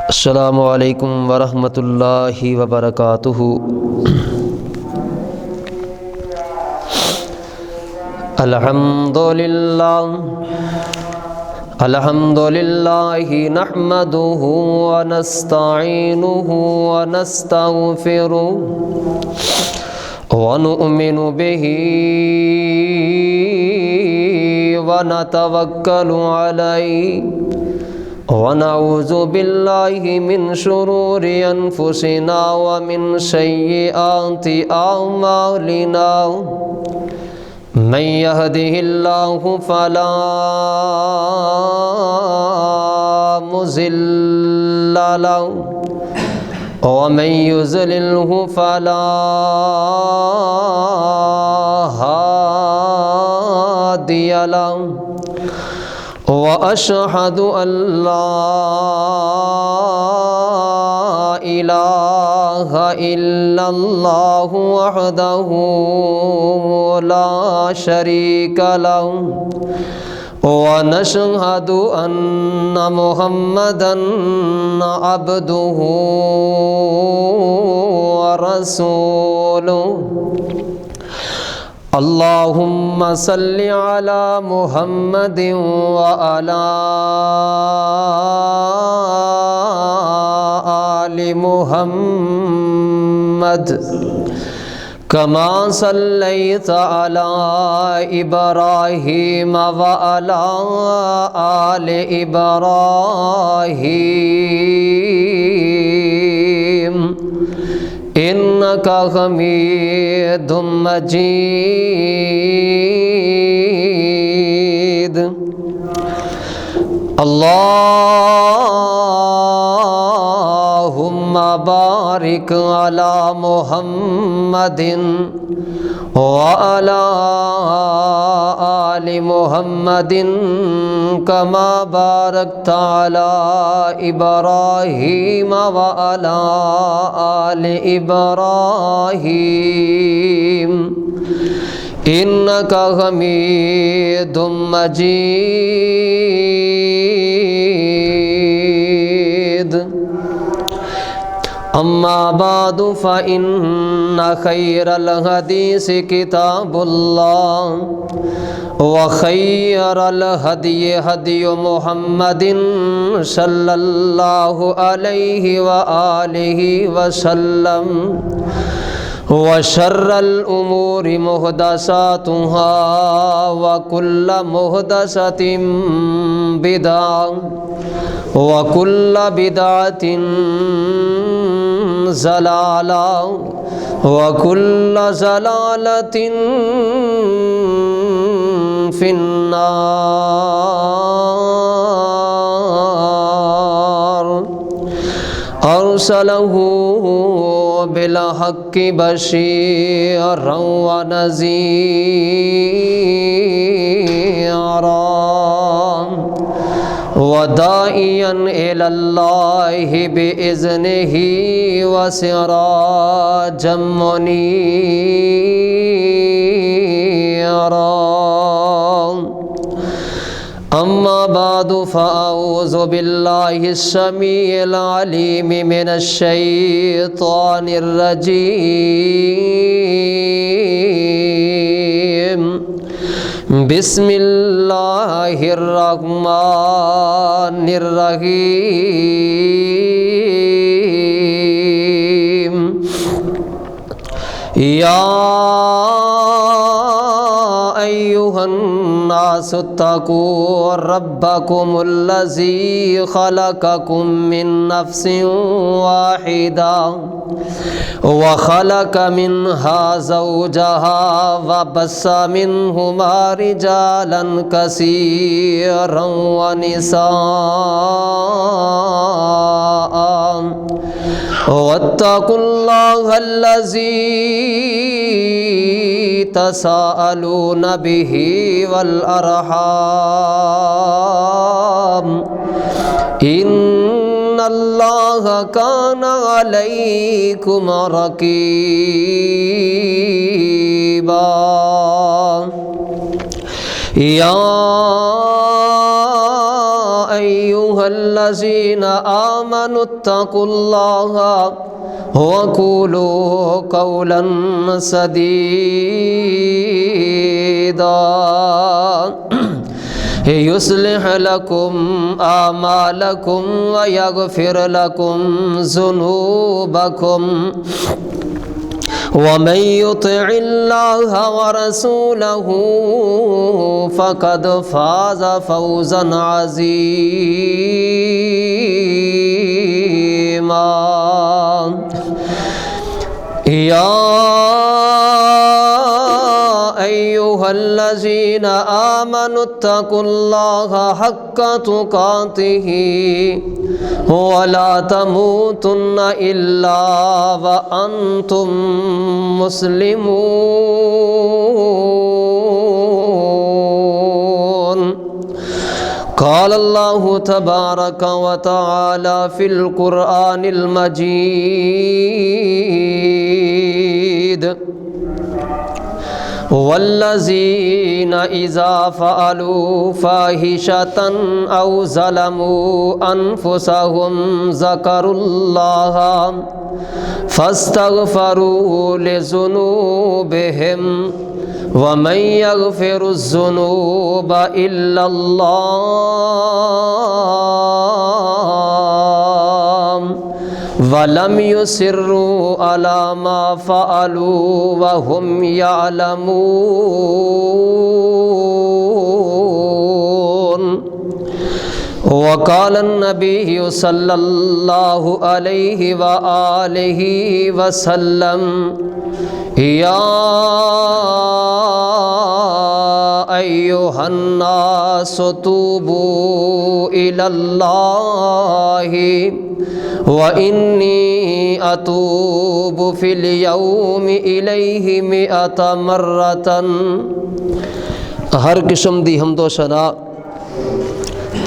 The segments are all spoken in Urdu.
السلام علیکم ورحمۃ اللہ وبرکاتہ۔ الحمد للہ نحمدہ ونستعینہ ونستغفرہ ونؤمن بہ ونتوکل علیہ ونعوذ باللہ من شرور انفسنا ومن سیئات اعمالنا من یہدہ اللہ فلا مضل لہ ومن یضللہ فلا ہادی لہ وَأَشْهَدُ أَن لَّا إِلَٰهَ إِلَّا اللَّهُ وَحْدَهُ لَا شَرِيكَ لَهُ وَنَشْهَدُ أَنَّ مُحَمَّدًا عَبْدُهُ وَرَسُولُهُ۔ اللہم صلی علی محمد وعلی آل محمد کما صلیت علی ابراہیم وعلی آل ابراہیم انک حمید مجید۔ اللہم بارک علی محمد وعلی آل محمد کما بارکت علی ابراہیم وعلی آل ابراہیم انک حمید مجید۔ اما بعد فإن خیر الحدیث کتاب اللہ وخیر الہدی ہدی محمد صلی اللہ علیہ وآلہ وسلم وشر الامور محدثاتها وکل محدثۃ بدعۃ وکل بدعۃ ضلالہ وکل ضلالۃ فی النار۔ ارسلہ بالحق بشیرا ونذیرا وداعیا الی اللہ بإذنہ وسراجا منیرا۔ اما بعد فاعوذ باللہ السمیع العلیم من الشیطان الرجیم۔ بسم اللہ الرحمن الرحیم۔ یا ایھا الناس اتقوا ربکم الذی خلقکم من نفس واحدہ وخلق منها زوجها وبث منهما رجالا كثيرا ونساء واتقوا الله الذي تساءلون به والأرحام ان اللہ کان علیکم رقیبا۔ یا ایھا الذین آمنوا اتقوا اللہ وقولوا قولا سدیدا یصلح لکم اعمالکم ویغفر لکم ذنوبکم ومن يطع الله ورسوله فقد فاز فوزا عظيما يا أيها الذين آمنوا اتقوا الله حق تقاته ولا تموتن إلا وأنتم مسلمون قال الله تبارك وتعالى في القرآن المجيد والذین اذا فعلوا فاحشة او ظلموا انفسهم ذکروا اللہ فاستغفروا لذنوبهم ومن یغفر الذنوب الا اللہ وَلَمْ يُصِرُّوا عَلَى مَا فَعَلُوا وَهُمْ يَعْلَمُونَ وَقَالَ النَّبِيُّ صَلَّى اللَّهُ عَلَيْهِ وَآلِهِ وَسَلَّمَ يَا أَيُّهَا النَّاسُ تُوبُوا إِلَى اللَّهِ وَإِنِّي أَتُوبُ فِي الْيَوْمِ إِلَيْهِ مِئَةَ مَرَّةً۔ ہر قسم دی حمد و ثنا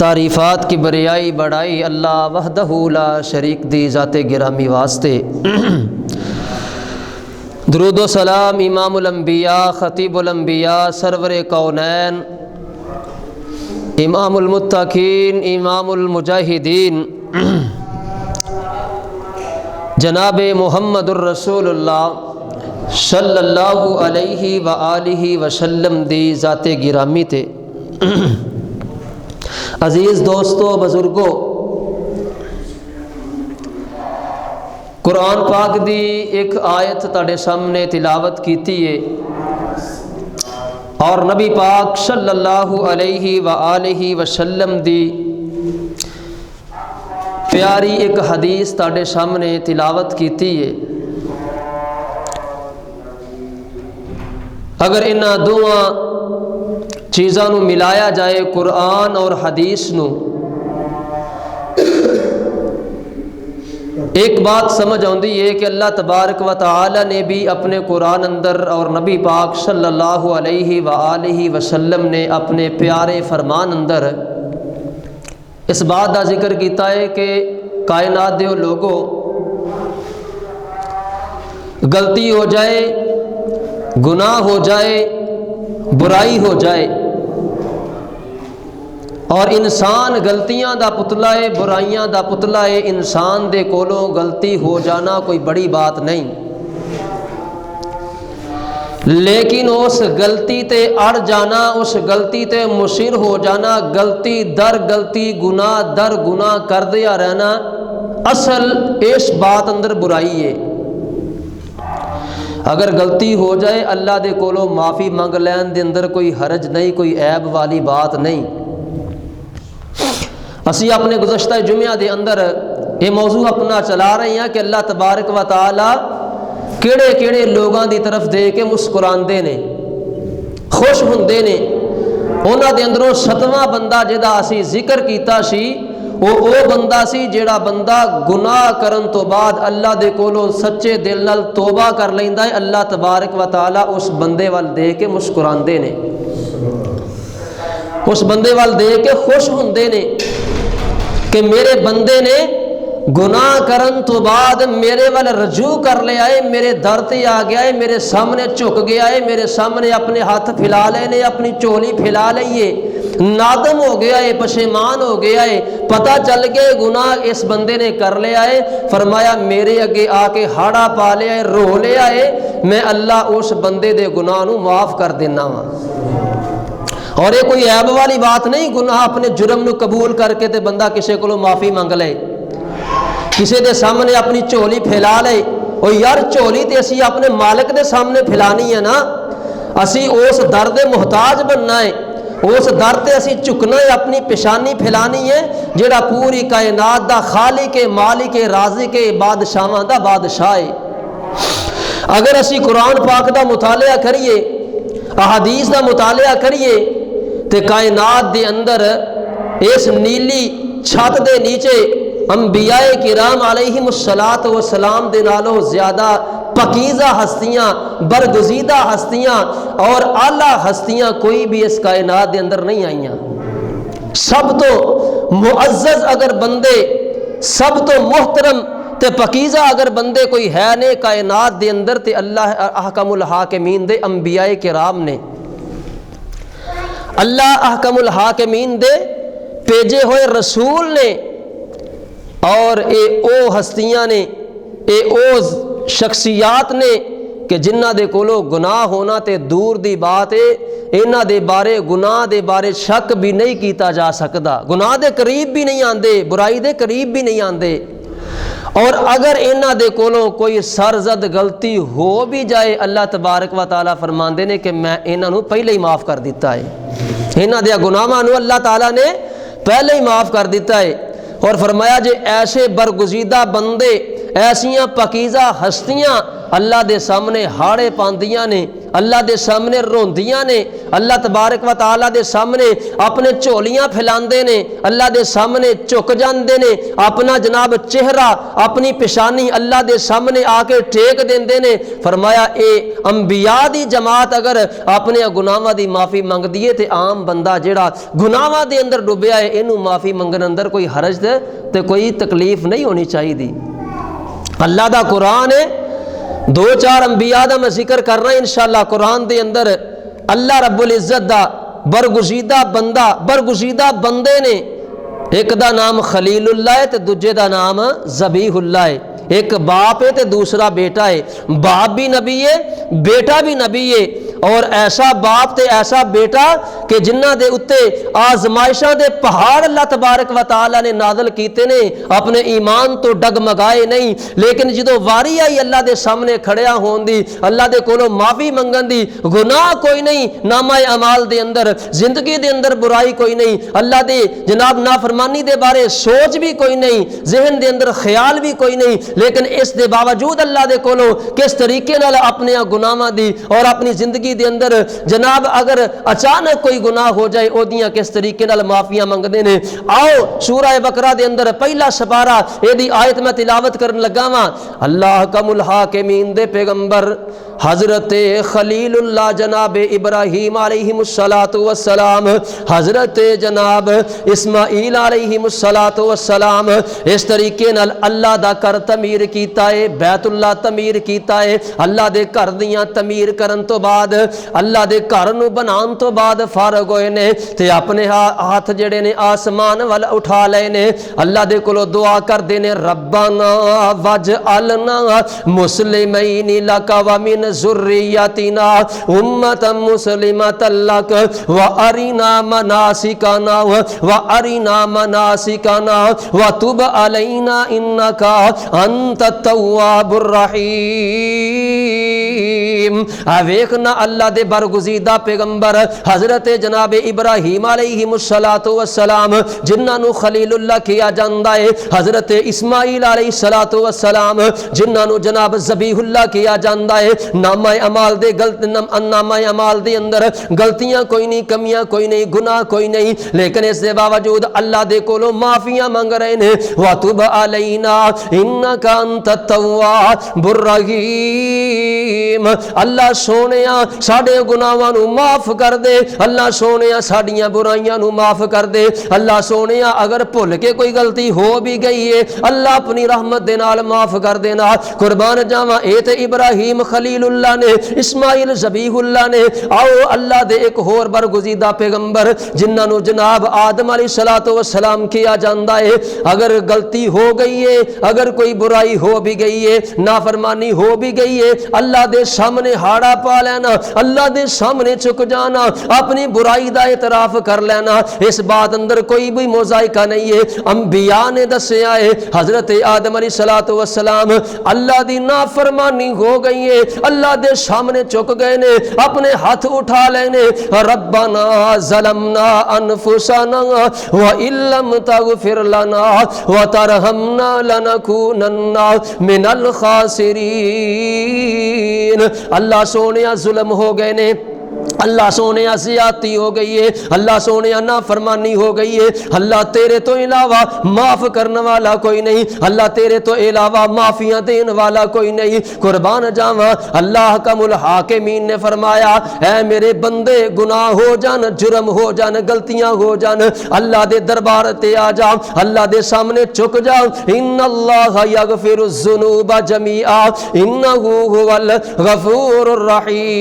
تعریفات کی بریائی بڑائی اللہ وحدہ لا شریک دی ذات گرامی واسطے۔ درود و سلام امام الانبیاء خطیب الانبیاء سرور کونین امام المتقین امام المجاہدین جناب محمد الرسول اللہ صلی اللہ علیہ وآلہ وسلم دی ذات گرامی تے۔ عزیز دوستو بزرگو، قرآن پاک دی ایک آیت تاڑے سامنے تلاوت کیتی ہے اور نبی پاک صلی اللہ علیہ وآلہ وسلم دی پیاری ایک حدیث تاڑے سامنے تلاوت کیتی ہے۔ اگر انہاں دوواں چیزاں نو ملایا جائے قرآن اور حدیث نو، ایک بات سمجھ آندی ہے کہ اللہ تبارک و تعالی نے بھی اپنے قرآن اندر اور نبی پاک صلی اللہ علیہ وآلہ وسلم نے اپنے پیارے فرمان اندر اس بات کا ذکر کیتا ہے کہ کائنات دے لوگوں غلطی ہو جائے، گناہ ہو جائے، برائی ہو جائے، اور انسان غلطیاں دا پتلا ہے، برائیاں دا پتلا ہے، انسان دے کولوں غلطی ہو جانا کوئی بڑی بات نہیں، لیکن اس غلطی تے اڑ جانا، اس غلطی تے مصر ہو جانا، غلطی در غلطی گناہ در گناہ کر دیا رہنا، اصل اس بات اندر برائی ہے۔ اگر غلطی ہو جائے اللہ دے کولوں معافی منگ لین دے اندر کوئی حرج نہیں، کوئی عیب والی بات نہیں۔ اسی اپنے گزشتہ جمعہ دے اندر یہ موضوع اپنا چلا رہے ہیں کہ اللہ تبارک و تعالی کیڑے کیڑے لوگاں دی طرف دے کے مسکراندے نے، خوش ہوندے نے۔ انہاں دے اندروں 7واں بندہ جہدا اسی ذکر کیتا سی وہ بندہ سی جیڑا بندہ گناہ کرن تو بعد اللہ دے کولوں سچے دل نال توبہ کر لیندا ہے، اللہ تبارک و تعالی اس بندے وال دے کے مسکراندے نے، اس بندے وال دے کے خوش ہوندے نے کہ میرے بندے نے گناہ کرن تو بعد میرے وال رجوع کر لیا ہے، میرے در تے آ گیا ہے، میرے سامنے جھک گیا ہے، میرے سامنے اپنے ہاتھ پھیلا لے نے، اپنی چولی پھیلا لئی ہے، نادم ہو گیا ہے، پشیمان ہو گیا ہے، پتہ چل گیا گناہ اس بندے نے کر لیا ہے، فرمایا میرے اگے آ کے ہاڑا پا لیا ہے، رو لیا ہے، میں اللہ اس بندے دے گناہ نو معاف کر دینا وا۔ اور یہ کوئی عیب والی بات نہیں، گناہ اپنے جرم نو قبول کر کے تے بندہ کسے کولو معافی منگ لے، کسے دے سامنے اپنی جھولی پھیلا لے۔ اور یار جھولی تے اسی اپنے مالک دے سامنے پھیلانی ہے نا، اسی اس در دے محتاج بننا ہے، اس در تے اسی چکنا ہے، اپنی پیشانی پھیلانی ہے جڑا پوری کائنات دا خالق مالک رازق بادشاہاں دا بادشاہ ہے۔ اگر اسی قرآن پاک دا مطالعہ کریے، احادیث دا مطالعہ کریے، تے کائنات دے اندر اس نیلی چھت دے نیچے انبیاء کرام علیہم السلام دے نالوں زیادہ پاکیزہ ہستیاں، برگزیدہ ہستیاں اور اعلیٰ ہستیاں کوئی بھی اس کائنات دے اندر نہیں آئیاں۔ سب تو معزز اگر بندے، سب تو محترم تے پاکیزہ اگر بندے کوئی ہے نے کائنات دے اندر تے اللہ احکم الحاکمین دے انبیاء کرام نے، اللہ احکم الحاکمین دے بھیجے ہوئے رسول نے، اور اے او ہستیاں نے، اے او شخصیات نے کہ جنہ دے کولو گناہ ہونا تے دور دی بات ہے، انہاں دے بارے گناہ دے بارے شک بھی نہیں کیتا جا سکتا، گناہ دے قریب بھی نہیں آندے، برائی دے قریب بھی نہیں آندے۔ اور اگر انہاں دے کولوں کوئی سرزد غلطی ہو بھی جائے، اللہ تبارک و تعالیٰ فرماندے نے کہ میں انہاں نو پہلے ہی معاف کر دیتا ہے، انہاں دے گناہاں نو اللہ تعالیٰ نے پہلے ہی معاف کر دیتا ہے۔ اور فرمایا جے ایسے برگزیدہ بندے، ایسیاں پاکیزہ ہستیاں اللہ دے سامنے ہاڑے پاندیاں نے، اللہ دے سامنے روندیاں نے، اللہ تبارک و تعالیٰ دے سامنے اپنے جھولیاں پھیلاندے نے، اللہ دے سامنے چک جاندے نے، اپنا جناب چہرہ، اپنی پیشانی اللہ دے سامنے آ کے ٹیک دیندے نے۔ فرمایا اے انبیاء دی جماعت اگر اپنے گناہاں دی معافی منگ دیے تے عام بندہ جڑا گناہاں دے اندر ڈوبیا ہے، اینو معافی منگن اندر کوئی حرج تے کوئی تکلیف نہیں ہونی چاہیے دی۔ اللہ دا قرآن ہے، دو چار انبیاء دا میں ذکر کر رہا ہوں انشاءاللہ۔ قرآن دے اندر اللہ رب العزت دا برگزیدہ بندے نے، ایک دا نام خلیل اللہ ہے تے دوجے دا نام ذبیح اللہ ہے، ایک باپ ہے تے دوسرا بیٹا ہے، باپ بھی نبی ہے، بیٹا بھی نبی ہے، اور ایسا باپ تے ایسا بیٹا کہ جنہ دے اتے آزمائشاں دے پہاڑ اللہ تبارک و تعالیٰ نے نازل کیتے نے، اپنے ایمان تو ڈگمگائے نہیں، لیکن جدو واری آئی اللہ دے سامنے کھڑیا ہون دی، اللہ دے کولو معافی منگن دی، گناہ کوئی نہیں نامہ اعمال دے اندر، زندگی دے اندر برائی کوئی نہیں، اللہ دے جناب نافرمانی دے بارے سوچ بھی کوئی نہیں، ذہن دے اندر خیال بھی کوئی نہیں، لیکن اس دے باوجود اللہ دے کولو کس طریقے نال اپنے گناہاں دی اور اپنی زندگی دے اندر جناب اگر اچانک کوئی گناہ ہو جائے او دیاں کس طریقے نال معافیاں منگدے نے۔ آؤ سورہ بقرہ دے اندر پہلا سپارہ اے دی آیت میں تلاوت کرن لگا وا۔ اللہ احکم الحاکمین دے پیغمبر حضرت خلیل اللہ جناب ابراہیم علیہ السلام، حضرت جناب اسماعیل علیہ السلام اس طریقے نال اللہ دا کر تعمیر کیتا ہے، بیت اللہ تعمیر کیتا ہے، اللہ دے گھر دیاں تعمیر کرن تو بعد، اللہ دے گھر نو بنان تو بعد فارغ ہوئے نے تے اپنے ہاتھ جڑے نے آسمان وال اٹھا لے نے، اللہ دے کولو دعا کر دے نے ربنا وجعلنا مسلمین لک ومن ذریتنا امۃ مسلمۃ لک وارنا مناسکنا وتب علینا انک انت التواب الرحیم۔ ویکھنا اللہ دے برگزیدہ پیغمبر حضرت جناب ابراہیم علیہ السلام جنہاں نو خلیل اللہ کیا جاندا ہے، حضرت اسماعیل علیہ السلام جنہاں نو جناب ذبیح اللہ کیا جاندا ہے، نامہ اعمال دے اندر غلطیاں کوئی نہیں، کمیاں کوئی نہیں، گناہ کوئی نہیں، لیکن اس دے باوجود اللہ دے کولو معافیاں منگ رہے نے۔ وَتُبْ عَلَيْنَا إِنَّكَ أَنْتَ التَّوَّابُ الرَّحِيمُ۔ اللہ سونیا ساڈے گناہاں نو معاف کر دے، اللہ سونیا ساڈیاں برائیاں نو معاف کر دے، اللہ سونیا اگر بھول کے کوئی غلطی ہو بھی گئی ہے اللہ اپنی رحمت دے نال معاف کر دینا۔ قربان جاواں اے تے ابراہیم خلیل اللہ نے، اسماعیل ذبیح اللہ نے، آؤ اللہ دے ایک ہور برگزیدہ پیغمبر جنہاں نو جناب آدم علیہ السلام کیا جاندا ہے، اگر غلطی ہو گئی ہے، اگر کوئی برائی ہو بھی گئی ہے، نافرمانی ہو بھی گئی ہے، اللہ دے سامنے ہاڑا پا لینا، اللہ دے سامنے چک جانا، اپنی برائی دا اعتراف کر لینا، اس بات اندر کوئی بھی موزائکہ نہیں ہے۔ انبیاء نے دسیا ہے حضرت آدم علیہ السلام اللہ دی نافرمانی ہو گئی ہے، اللہ دے سامنے چک گئے نے، اپنے ہاتھ اٹھا لینے، ربنا ظلمنا انفسنا وَإِن لَّمْ تَغْفِرْ لَنَا وَتَرْحَمْنَا لَنَكُونَنَّ مِنَ الْخَاسِرِينَ۔ اللہ سونیا ظلم ہو گئے نے، اللہ سونے زیادتی ہو گئی ہے، اللہ سونے نافرمانی ہو گئی ہے، اللہ تیرے تو علاوہ معاف کرنے والا کوئی نہیں، اللہ تیرے تو علاوہ معافیاں دین والا کوئی نہیں۔ قربان جاواں اللہ حکم الحاکمین نے فرمایا اے میرے بندے گناہ ہو جان، جرم ہو جان، غلطیاں ہو جان، اللہ دے دربار تے آ جا، اللہ دے سامنے چک جا، ان اللہ یغفر الذنوب جميعا انہ هو الغفور الرحیم۔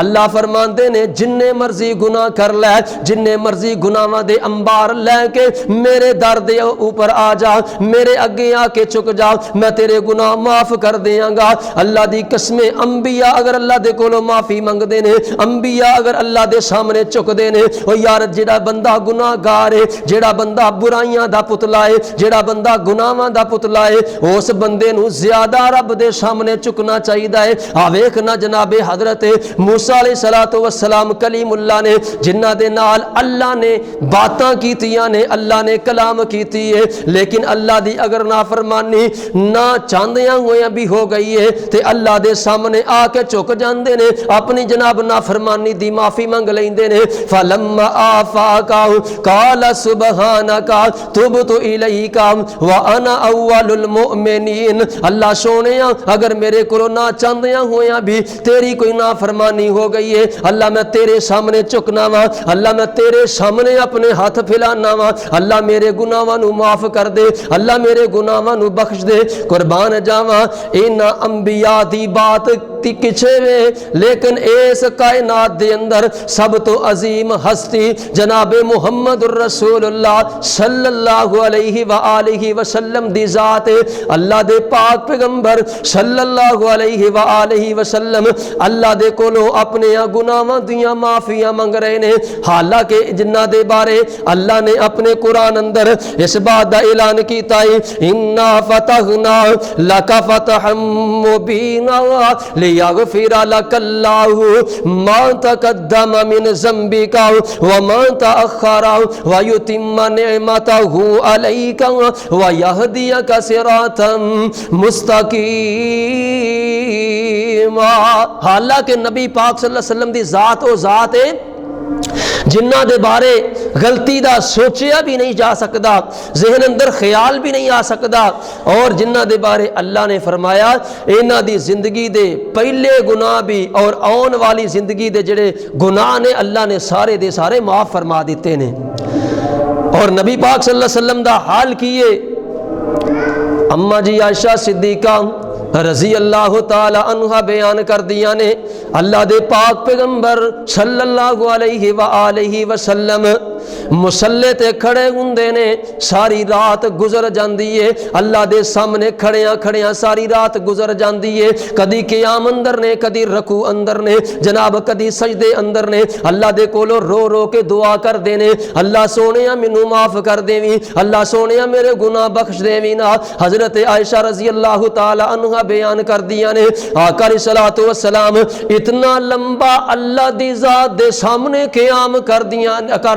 اللہ فرماندے نے جننے مرضی گناہ کر لے، جننے مرضی گناہاں دے انبار لے کے میرے در دے اوپر آ جا، میرے اگے آ کے چک جا، میں تیرے گناہ معاف کر دیاں گا۔ اللہ دی قسم انبیاء اگر اللہ دے کولوں معافی منگ دے نے، انبیاء اگر اللہ دے سامنے چک دے نے، او یار جڑا بندہ گناہ گار ہے، جڑا بندہ برائیاں دا پتلا ہے، جڑا بندہ گناہاں دا پتلا ہے، اس بندے نو زیادہ رب دے سامنے چکنا چاہیدا ہے۔ آ ویکھ نہ جناب حضرت موسیٰ علیہ السلام کلیم اللہ نے جنہ دے نال اللہ نے باتاں کیتیاں نے، اللہ نے کلام کیتی ہے، لیکن اللہ دی اگر نافرمانی نہ چاندیاں ہویاں بھی ہو گئی ہے تے اللہ دے سامنے آ کے چک جاندے نے، اپنی جناب نافرمانی دی معافی منگ لیندے نے۔ فلما آفاق قال سبحانک تبت الیک وانا اول المؤمنین۔ اللہ سونیا اگر میرے کولوں نہ چاندیاں ہویاں بھی تیری کوئی نافرمانی ہو گئی ہے، اللہ میں تیرے سامنے چکنا وا، اللہ میں تیرے سامنے اپنے ہاتھ پھیلانا وا، اللہ میرے گناہاں نو معاف کر دے، اللہ میرے گناہاں نو بخش دے۔ قربان جاواں انہاں انبیاء دی بات کچھے وے، لیکن اس کائنات دے اندر سب تو عظیم ہستی جناب محمد الرسول اللہ صلی اللہ علیہ وآلہ وسلم دی ذات، اللہ دے پاک پیغمبر صلی اللہ علیہ وآلہ وسلم اللہ دے کولو اپنے گناہاں دیاں معافیاں منگ رہے نے، حالانکہ جنہ دے بارے اللہ نے اپنے قرآن اندر اس بات دا اعلان کیتا ہے انا فتحنا لک فتحا مبینا لیغفر لک اللہ ما تقدم من ذنبک وما تأخر ویتم نعمتہ علیک ویہدیک صراطا مستقیم۔ حالانکہ نبی پاک صلی اللہ علیہ وسلم دی ذات او ذات ہے جنہ دے بارے غلطی دا سوچیا بھی نہیں جا سکتا، ذہن اندر خیال بھی نہیں آ سکتا، اور جنہ دے بارے اللہ نے فرمایا انہاں دی زندگی دے پہلے گناہ بھی اور آن والی زندگی دے جڑے گناہ نے اللہ نے سارے دے سارے معاف فرما دیتے نے۔ اور نبی پاک صلی اللہ علیہ وسلم دا حال کیے اماں جی عائشہ صدیقہ رضی اللہ تعالی عنہ بیان کر دیا نے، اللہ دے پاک پیغمبر صلی اللہ علیہ وآلہ وسلم مسلے تے کھڑے ہوندے نے، ساری رات گزر جاندی ہے، اللہ دے سامنے کھڑیاں کھڑیاں ساری رات گزر جاندی ہے، کدی قیام اندر نے، کدی رکوع اندر نے، جناب کدی سجدے اندر نے، اللہ دے کولو رو رو کے دعا کر دینے، اللہ سونیا مینوں معاف کر دیویں، اللہ سونیا میرے گناہ بخش دیویں نا۔ حضرت عائشہ رضی اللہ تعالی عنہ بیان کر دیا نے آقا علیہ الصلوۃ والسلام اتنا لمبا اللہ دی ذات دے سامنے قیام کر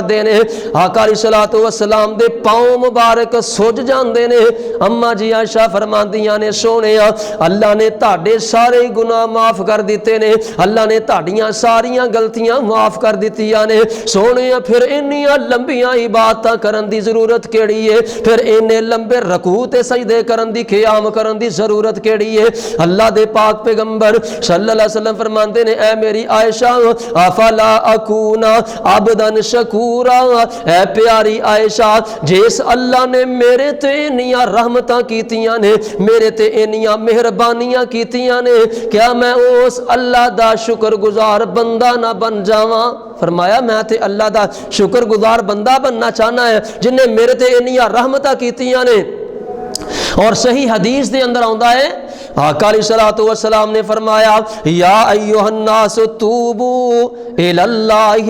دینے نے آقا علیہ السلام دے پاؤں مبارک سج جاندے نے۔ اما جی عائشہ فرماندیاں نے سونیا اللہ نے تہاڈے سارے گناہ معاف کر دیتے نے، اللہ نے تہاڈیاں ساریاں غلطیاں معاف کر دتیاں نے سونیا، پھر انیاں لمبیاں عبادتاں کرن دی ضرورت کیڑی ہے؟ پھر اینے لمبے رکوع تے سجدے کرن دی قیام کرن دی ضرورت کیڑی ہے؟ اللہ دے پاک پیغمبر صلی اللہ علیہ وسلم فرماندے نے اے میری عائشہ افلا اکون عبدا شکورا، اے پیاری عائشہ جس اللہ نے میرے تے انیاں رحمتاں کیتیاں نے، میرے تے انیاں مہربانیاں کیتیاں نے، کیا میں اس اللہ دا شکر گزار بندہ نہ بن جاواں؟ فرمایا میں تے اللہ دا شکر گزار بندہ بننا چاہنا ہے جن نے میرے تے انیاں رحمتاں کیتیاں نے۔ اور صحیح حدیث دے اندر آندا ہے آقا علیہ السلام نے فرمایا یا ایھا الناس توبوا الی اللہ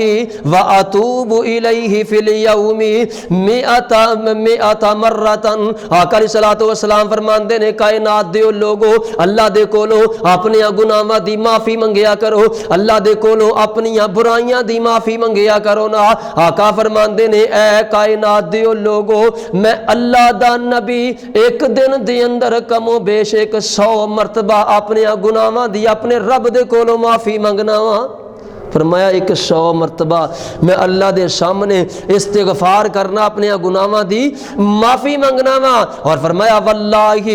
واتوب الیہ فی الیوم مئۃ مرۃ۔ آقا علیہ السلام فرماندے نے کائنات دے لوگو اللہ دے کولو اپنے گناہاں دی معافی منگیا کرو، اللہ دے کولو اپنی برائیاں دی معافی منگیا کرو نا۔ آقا فرماندے نے اے کائنات دے لوگو میں اللہ دا نبی ایک دن دے اندر کم و بیش 100 مرتبہ اپنے گناہاں دی اپنے رب دے کولوں معافی منگنا وا۔ فرمایا 100 مرتبہ میں اللہ دے سامنے استغفار کرنا، اپنے گناہاں دی معافی منگنا وا۔ اور فرمایا واللہ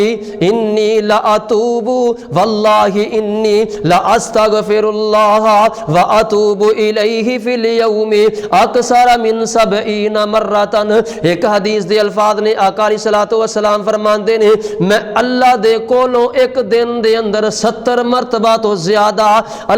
انی لاتوب واللہ انی لاستغفر اللہ واتوب الیہ فی الیوم اکثر من 70 مرۃ۔ ایک حدیث دے الفاظ نے آقا علیہ السلام فرماندے نے میں اللہ دے کولوں ایک دن دے اندر 70 مرتبہ تو زیادہ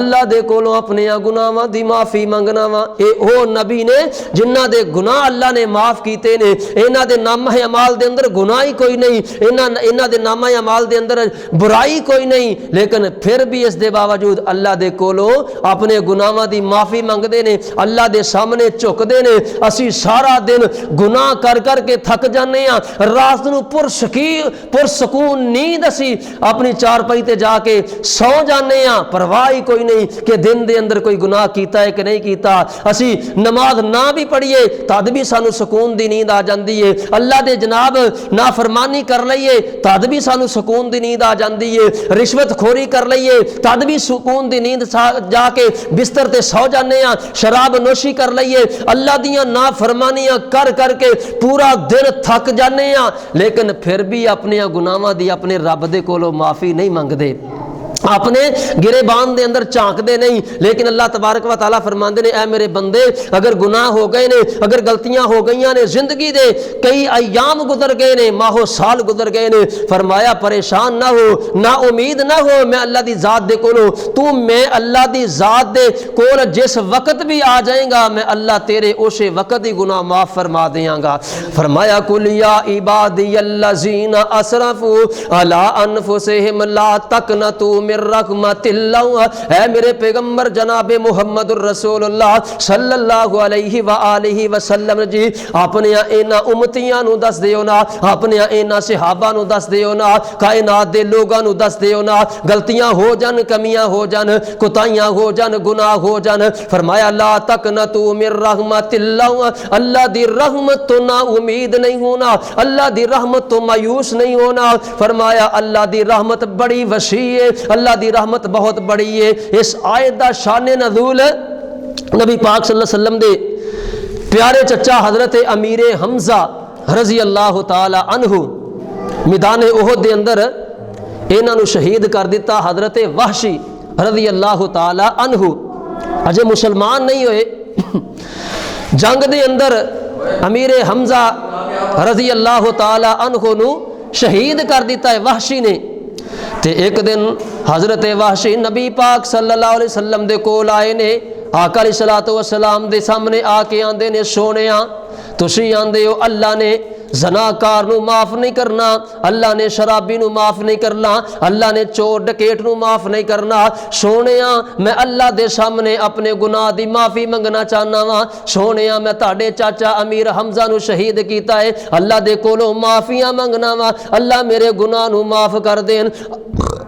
اللہ دے کولوں اپنے گناہ دی معافی منگنا وا۔ اے او نبی نے جنہ دے گناہ اللہ نے معاف کیتے نے، انہاں دے نامہ اعمال دے اندر گناہ ہی کوئی نہیں، انہاں دے نامہ اعمال دے اندر برائی کوئی نہیں، لیکن پھر بھی اس دے باوجود اللہ دے کولوں اپنے گناہاں دی معافی منگدے نے، اللہ دے سامنے جھکدے نے۔ اسی سارا دن گناہ کر کر کے تھک جانے ہاں، رات نو پرسکون نیند اسی اپنی چارپائی تے جا کے سو جانے ہاں، پرواہ ہی کوئی نہیں کہ دن دے اندر کوئی گناہ کیتا ہے کہ نہیں کیتا۔ اسی نماز نہ بھی پڑھیے تد بھی سانو سکون دی نیند آ جاندی ہے، اللہ دے جناب نافرمانی کر لئیے تد بھی سانو سکون دی نیند آ جاندی ہے، رشوت خوری کر لئیے تد بھی سکون دی نیند جا کے بستر تے سو جانے ہاں، شراب نوشی کر لئیے اللہ دیاں نافرمانیاں کر کر کے پورا دن تھک جانے ہاں، لیکن پھر بھی اپنے گناہاں دی اپنے رب دے کولوں معافی نہیں منگدے، اپنے گریبان دے اندر جھانک دے نہیں۔ لیکن اللہ تبارک و تعالیٰ فرماندے نے اے میرے بندے اگر گناہ ہو گئے نے، اگر غلطیاں ہو گئیاں نے، زندگی دے کئی ایام گزر گئے نے، ماہ و سال گزر گئے نے، فرمایا پریشان نہ ہو، نا امید نہ ہو، میں اللہ دی ذات دے کولوں تو میں اللہ دی ذات دے کول جس وقت بھی آ جائیں گا میں اللہ تیرے اسے وقت ہی گناہ معاف فرما دیاں گا۔ فرمایا قل یا عبادی الذین اسرفوا علی انفسہم لا تقنطوا من رحمت اللہ۔ اے میرے پیغمبر جناب محمد الرسول اللہ صلی اللہ علیہ وآلہ وسلم جی اپنے اینا امتیاں نو دس دیو نا، اپنے اینا صحابہ نو دس دیو نا، کائنات دے لوگاں نو دس دیو نا، غلطیاں ہو جان، کمیاں ہو جان، کوتاہیاں ہو جان، گناہ ہو جان، فرمایا لا تقنطوا من رحمت اللہ، اللہ دی رحمت تو نا امید نہیں ہونا، اللہ دی رحمت تو مایوس نہیں ہونا۔ فرمایا اللہ دی رحمت بڑی وسیع ہے، اللہ دی رحمت بہت بڑی ہے۔ اس آیت دا شان نزول نبی پاک صلی اللہ علیہ وسلم دے پیارے چچا حضرت امیر حمزہ رضی اللہ تعالی عنہ میدان احد دے اندر انہاں نو شہید کر دیتا حضرت وحشی رضی اللہ تعالی عنہ اجے مسلمان نہیں ہوئے، جنگ دے اندر امیر حمزہ رضی اللہ تعالی عنہ نو شہید کر دیتا ہے وحشی نے۔ تے ایک دن حضرت وحشی نبی پاک صلی اللہ علیہ وسلم دے کول آئے نے، آقا علیہ السلام دے سامنے آ کے آندے نے سونیا تسی آندے ہو اللہ نے زناکار نو معاف نہیں کرنا، اللہ نے شرابی نو معاف نہیں کرنا، اللہ نے چور ڈکیٹ نو معاف نہیں کرنا، سونیا میں اللہ دے سامنے اپنے گناہ دی معافی منگنا چاہنا وا، سونیا میں تاڑے چاچا امیر حمزہ نو شہید کیتا ہے، اللہ دے کولوں معافیاں منگنا وا، اللہ میرے گناہ نو معاف کر دین۔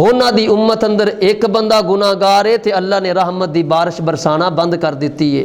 ਉਹਨਾਂ ਦੀ ਉਮਤ ਅੰਦਰ ਇੱਕ ਬੰਦਾ ਗੁਨਾਹਗਾਰ ਹੈ ਤੇ ਅੱਲਾ ਨੇ ਰਹਿਮਤ ਦੀ ਬਾਰਿਸ਼ ਬਰਸਾਣਾ ਬੰਦ ਕਰ ਦਿੱਤੀ ਹੈ।